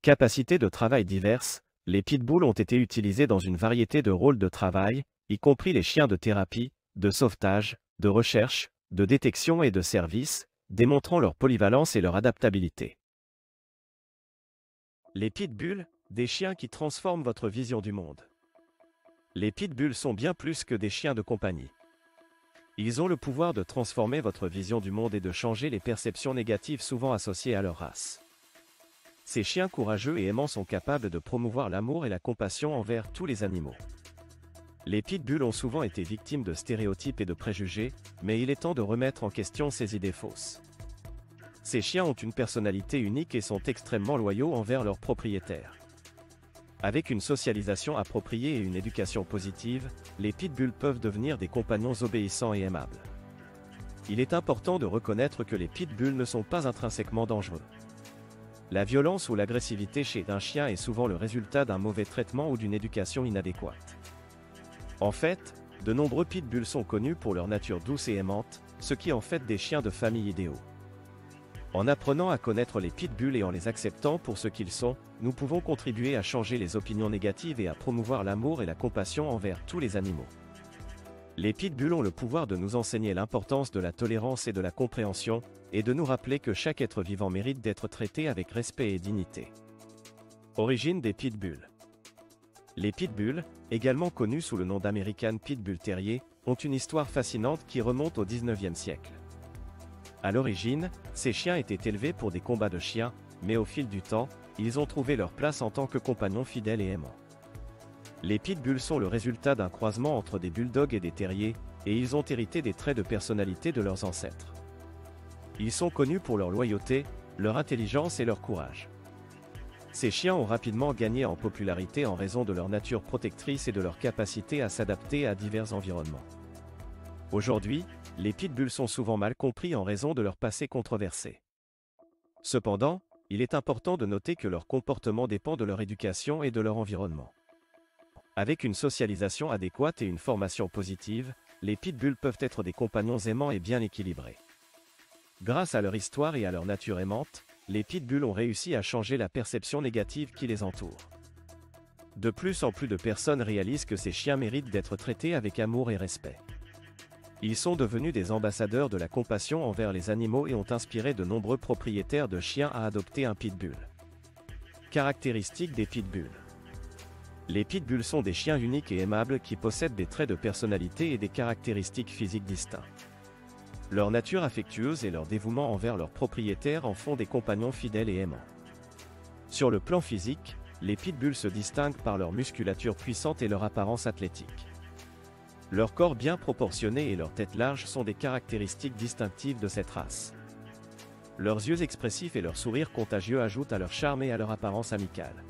Capacités de travail diverses, les pitbulls ont été utilisés dans une variété de rôles de travail, y compris les chiens de thérapie, de sauvetage, de recherche, de détection et de service, démontrant leur polyvalence et leur adaptabilité. Les pitbulls, des chiens qui transforment votre vision du monde. Les pitbulls sont bien plus que des chiens de compagnie. Ils ont le pouvoir de transformer votre vision du monde et de changer les perceptions négatives souvent associées à leur race. Ces chiens courageux et aimants sont capables de promouvoir l'amour et la compassion envers tous les animaux. Les pitbulls ont souvent été victimes de stéréotypes et de préjugés, mais il est temps de remettre en question ces idées fausses. Ces chiens ont une personnalité unique et sont extrêmement loyaux envers leurs propriétaires. Avec une socialisation appropriée et une éducation positive, les pitbulls peuvent devenir des compagnons obéissants et aimables. Il est important de reconnaître que les pitbulls ne sont pas intrinsèquement dangereux. La violence ou l'agressivité chez un chien est souvent le résultat d'un mauvais traitement ou d'une éducation inadéquate. En fait, de nombreux pitbulls sont connus pour leur nature douce et aimante, ce qui en fait des chiens de famille idéaux. En apprenant à connaître les pitbulls et en les acceptant pour ce qu'ils sont, nous pouvons contribuer à changer les opinions négatives et à promouvoir l'amour et la compassion envers tous les animaux. Les pitbulls ont le pouvoir de nous enseigner l'importance de la tolérance et de la compréhension, et de nous rappeler que chaque être vivant mérite d'être traité avec respect et dignité. Origine des pitbulls. Les pitbulls, également connus sous le nom d'American Pitbull Terrier, ont une histoire fascinante qui remonte au XIXe siècle. À l'origine, ces chiens étaient élevés pour des combats de chiens, mais au fil du temps, ils ont trouvé leur place en tant que compagnons fidèles et aimants. Les pitbulls sont le résultat d'un croisement entre des bulldogs et des terriers, et ils ont hérité des traits de personnalité de leurs ancêtres. Ils sont connus pour leur loyauté, leur intelligence et leur courage. Ces chiens ont rapidement gagné en popularité en raison de leur nature protectrice et de leur capacité à s'adapter à divers environnements. Aujourd'hui, les pitbulls sont souvent mal compris en raison de leur passé controversé. Cependant, il est important de noter que leur comportement dépend de leur éducation et de leur environnement. Avec une socialisation adéquate et une formation positive, les pitbulls peuvent être des compagnons aimants et bien équilibrés. Grâce à leur histoire et à leur nature aimante, les pitbulls ont réussi à changer la perception négative qui les entoure. De plus en plus de personnes réalisent que ces chiens méritent d'être traités avec amour et respect. Ils sont devenus des ambassadeurs de la compassion envers les animaux et ont inspiré de nombreux propriétaires de chiens à adopter un pitbull. Caractéristiques des pitbulls. Les pitbulls sont des chiens uniques et aimables qui possèdent des traits de personnalité et des caractéristiques physiques distinctes. Leur nature affectueuse et leur dévouement envers leurs propriétaires en font des compagnons fidèles et aimants. Sur le plan physique, les pitbulls se distinguent par leur musculature puissante et leur apparence athlétique. Leur corps bien proportionné et leur tête large sont des caractéristiques distinctives de cette race. Leurs yeux expressifs et leur sourire contagieux ajoutent à leur charme et à leur apparence amicale.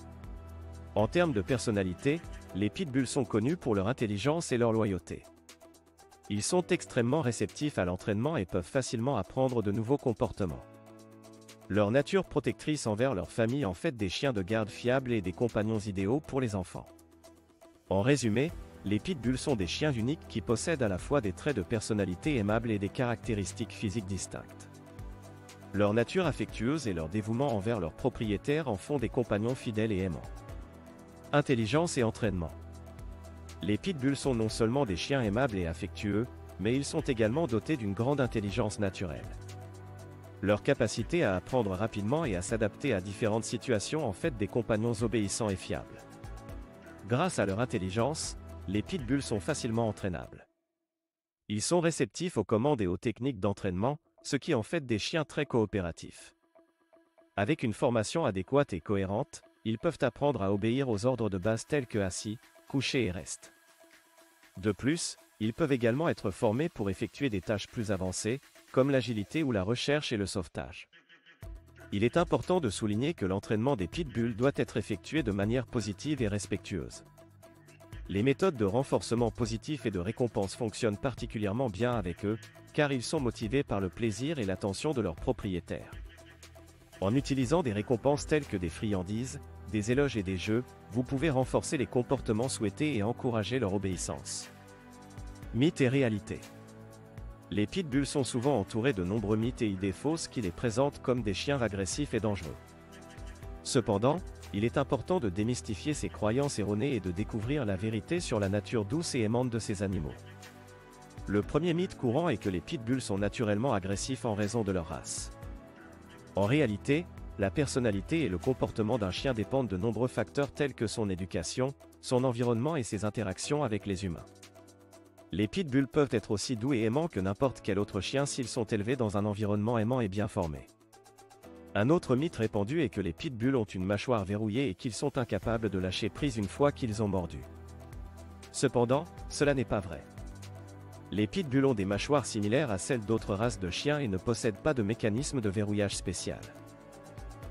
En termes de personnalité, les pitbulls sont connus pour leur intelligence et leur loyauté. Ils sont extrêmement réceptifs à l'entraînement et peuvent facilement apprendre de nouveaux comportements. Leur nature protectrice envers leur famille en fait des chiens de garde fiables et des compagnons idéaux pour les enfants. En résumé, les pitbulls sont des chiens uniques qui possèdent à la fois des traits de personnalité aimables et des caractéristiques physiques distinctes. Leur nature affectueuse et leur dévouement envers leurs propriétaires en font des compagnons fidèles et aimants. Intelligence et entraînement. Les pitbulls sont non seulement des chiens aimables et affectueux, mais ils sont également dotés d'une grande intelligence naturelle. Leur capacité à apprendre rapidement et à s'adapter à différentes situations en fait des compagnons obéissants et fiables. Grâce à leur intelligence, les pitbulls sont facilement entraînables. Ils sont réceptifs aux commandes et aux techniques d'entraînement, ce qui en fait des chiens très coopératifs. Avec une formation adéquate et cohérente, ils peuvent apprendre à obéir aux ordres de base tels que assis, couché et reste. De plus, ils peuvent également être formés pour effectuer des tâches plus avancées, comme l'agilité ou la recherche et le sauvetage. Il est important de souligner que l'entraînement des pitbulls doit être effectué de manière positive et respectueuse. Les méthodes de renforcement positif et de récompense fonctionnent particulièrement bien avec eux, car ils sont motivés par le plaisir et l'attention de leurs propriétaires. En utilisant des récompenses telles que des friandises, des éloges et des jeux, vous pouvez renforcer les comportements souhaités et encourager leur obéissance. Mythes et réalités. Les pitbulls sont souvent entourés de nombreux mythes et idées fausses qui les présentent comme des chiens agressifs et dangereux. Cependant, Il est important de démystifier ces croyances erronées et de découvrir la vérité sur la nature douce et aimante de ces animaux. Le premier mythe courant est que les pitbulls sont naturellement agressifs en raison de leur race. En réalité, la personnalité et le comportement d'un chien dépendent de nombreux facteurs tels que son éducation, son environnement et ses interactions avec les humains. Les pitbulls peuvent être aussi doux et aimants que n'importe quel autre chien s'ils sont élevés dans un environnement aimant et bien formé. Un autre mythe répandu est que les pitbulls ont une mâchoire verrouillée et qu'ils sont incapables de lâcher prise une fois qu'ils ont mordu. Cependant, cela n'est pas vrai. Les pitbulls ont des mâchoires similaires à celles d'autres races de chiens et ne possèdent pas de mécanisme de verrouillage spécial.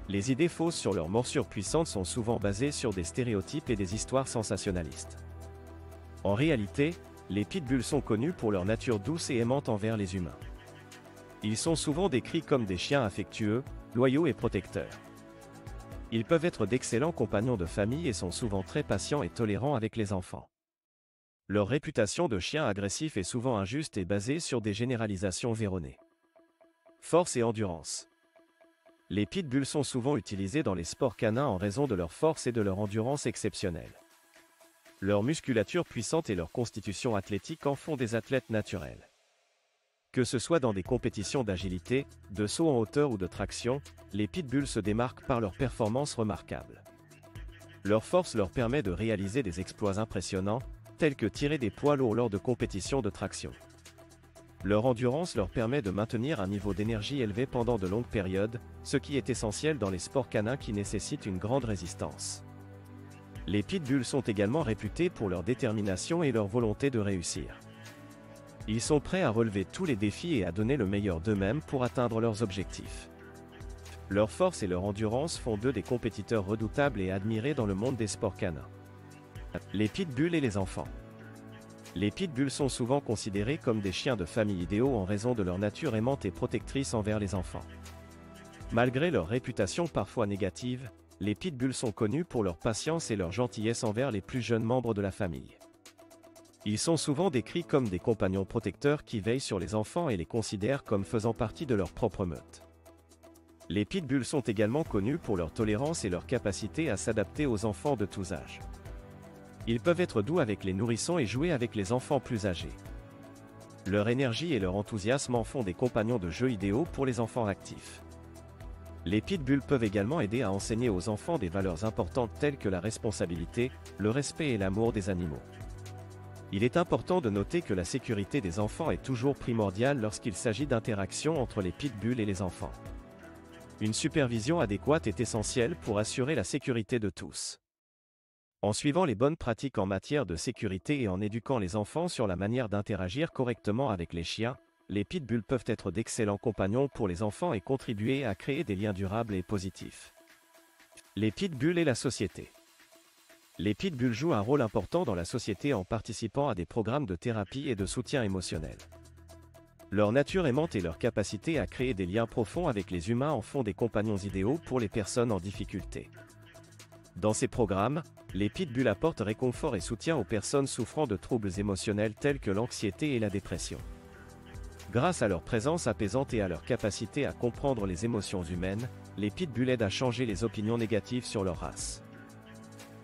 Les idées fausses sur leurs morsures puissantes sont souvent basées sur des stéréotypes et des histoires sensationnalistes. En réalité, les pitbulls sont connus pour leur nature douce et aimante envers les humains. Ils sont souvent décrits comme des chiens affectueux, loyaux et protecteurs. Ils peuvent être d'excellents compagnons de famille et sont souvent très patients et tolérants avec les enfants. Leur réputation de chiens agressifs est souvent injuste et basée sur des généralisations erronées. Force et endurance. Les pitbulls sont souvent utilisés dans les sports canins en raison de leur force et de leur endurance exceptionnelle. Leur musculature puissante et leur constitution athlétique en font des athlètes naturels. Que ce soit dans des compétitions d'agilité, de saut en hauteur ou de traction, les pitbulls se démarquent par leurs performances remarquables. Leur force leur permet de réaliser des exploits impressionnants, tels que tirer des poids lourds lors de compétitions de traction. Leur endurance leur permet de maintenir un niveau d'énergie élevé pendant de longues périodes, ce qui est essentiel dans les sports canins qui nécessitent une grande résistance. Les pitbulls sont également réputés pour leur détermination et leur volonté de réussir. Ils sont prêts à relever tous les défis et à donner le meilleur d'eux-mêmes pour atteindre leurs objectifs. Leur force et leur endurance font d'eux des compétiteurs redoutables et admirés dans le monde des sports canins. Les pitbulls et les enfants. Les pitbulls sont souvent considérés comme des chiens de famille idéaux en raison de leur nature aimante et protectrice envers les enfants. Malgré leur réputation parfois négative, les pitbulls sont connus pour leur patience et leur gentillesse envers les plus jeunes membres de la famille. Ils sont souvent décrits comme des compagnons protecteurs qui veillent sur les enfants et les considèrent comme faisant partie de leur propre meute. Les pitbulls sont également connus pour leur tolérance et leur capacité à s'adapter aux enfants de tous âges. Ils peuvent être doux avec les nourrissons et jouer avec les enfants plus âgés. Leur énergie et leur enthousiasme en font des compagnons de jeu idéaux pour les enfants actifs. Les pitbulls peuvent également aider à enseigner aux enfants des valeurs importantes telles que la responsabilité, le respect et l'amour des animaux. Il est important de noter que la sécurité des enfants est toujours primordiale lorsqu'il s'agit d'interactions entre les pitbulls et les enfants. Une supervision adéquate est essentielle pour assurer la sécurité de tous. En suivant les bonnes pratiques en matière de sécurité et en éduquant les enfants sur la manière d'interagir correctement avec les chiens, les pitbulls peuvent être d'excellents compagnons pour les enfants et contribuer à créer des liens durables et positifs. Les pitbulls et la société. Les pitbulls jouent un rôle important dans la société en participant à des programmes de thérapie et de soutien émotionnel. Leur nature aimante et leur capacité à créer des liens profonds avec les humains en font des compagnons idéaux pour les personnes en difficulté. Dans ces programmes, les pitbulls apportent réconfort et soutien aux personnes souffrant de troubles émotionnels tels que l'anxiété et la dépression. Grâce à leur présence apaisante et à leur capacité à comprendre les émotions humaines, les pitbulls aident à changer les opinions négatives sur leur race.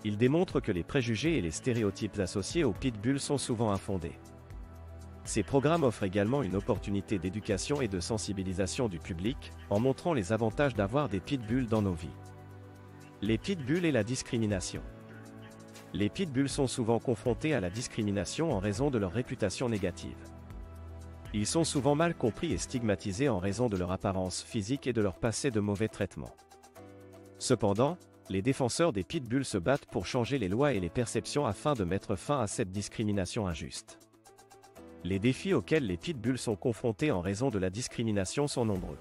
Ils démontrent que les préjugés et les stéréotypes associés aux pitbulls sont souvent infondés. Ces programmes offrent également une opportunité d'éducation et de sensibilisation du public, en montrant les avantages d'avoir des pitbulls dans nos vies. Les pitbulls et la discrimination. Les pitbulls sont souvent confrontés à la discrimination en raison de leur réputation négative. Ils sont souvent mal compris et stigmatisés en raison de leur apparence physique et de leur passé de mauvais traitements. Cependant, les défenseurs des pitbulls se battent pour changer les lois et les perceptions afin de mettre fin à cette discrimination injuste. Les défis auxquels les pitbulls sont confrontés en raison de la discrimination sont nombreux.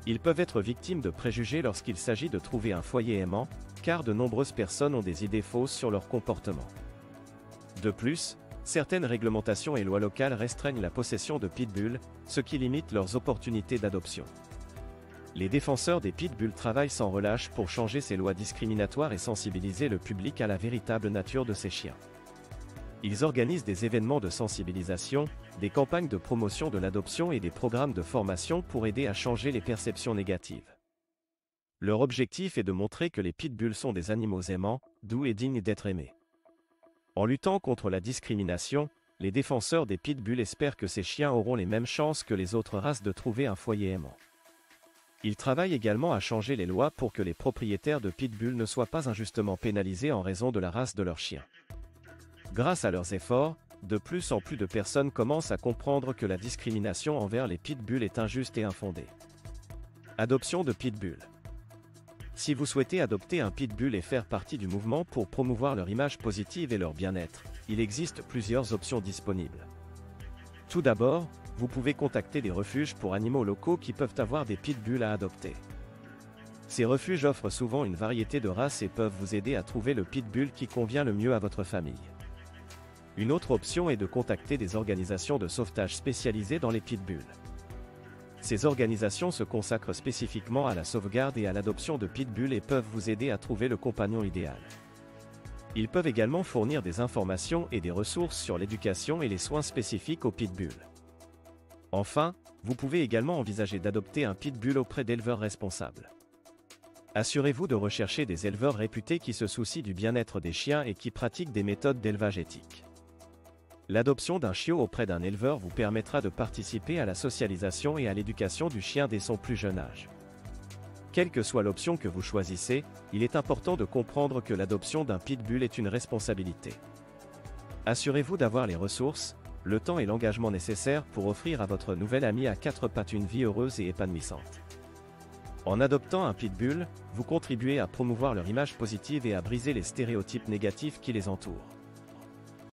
Ils peuvent être victimes de préjugés lorsqu'il s'agit de trouver un foyer aimant, car de nombreuses personnes ont des idées fausses sur leur comportement. De plus, certaines réglementations et lois locales restreignent la possession de pitbulls, ce qui limite leurs opportunités d'adoption. Les défenseurs des pitbulls travaillent sans relâche pour changer ces lois discriminatoires et sensibiliser le public à la véritable nature de ces chiens. Ils organisent des événements de sensibilisation, des campagnes de promotion de l'adoption et des programmes de formation pour aider à changer les perceptions négatives. Leur objectif est de montrer que les pitbulls sont des animaux aimants, doux et dignes d'être aimés. En luttant contre la discrimination, les défenseurs des pitbulls espèrent que ces chiens auront les mêmes chances que les autres races de trouver un foyer aimant. Ils travaillent également à changer les lois pour que les propriétaires de pitbulls ne soient pas injustement pénalisés en raison de la race de leurs chiens. Grâce à leurs efforts, de plus en plus de personnes commencent à comprendre que la discrimination envers les pitbulls est injuste et infondée. Adoption de pitbulls. Si vous souhaitez adopter un pitbull et faire partie du mouvement pour promouvoir leur image positive et leur bien-être, il existe plusieurs options disponibles. Tout d'abord, vous pouvez contacter des refuges pour animaux locaux qui peuvent avoir des pitbulls à adopter. Ces refuges offrent souvent une variété de races et peuvent vous aider à trouver le pitbull qui convient le mieux à votre famille. Une autre option est de contacter des organisations de sauvetage spécialisées dans les pitbulls. Ces organisations se consacrent spécifiquement à la sauvegarde et à l'adoption de pitbulls et peuvent vous aider à trouver le compagnon idéal. Ils peuvent également fournir des informations et des ressources sur l'éducation et les soins spécifiques aux pitbulls. Enfin, vous pouvez également envisager d'adopter un pitbull auprès d'éleveurs responsables. Assurez-vous de rechercher des éleveurs réputés qui se soucient du bien-être des chiens et qui pratiquent des méthodes d'élevage éthiques. L'adoption d'un chiot auprès d'un éleveur vous permettra de participer à la socialisation et à l'éducation du chien dès son plus jeune âge. Quelle que soit l'option que vous choisissez, il est important de comprendre que l'adoption d'un pitbull est une responsabilité. Assurez-vous d'avoir les ressources, le temps et l'engagement nécessaires pour offrir à votre nouvel ami à quatre pattes une vie heureuse et épanouissante. En adoptant un pitbull, vous contribuez à promouvoir leur image positive et à briser les stéréotypes négatifs qui les entourent.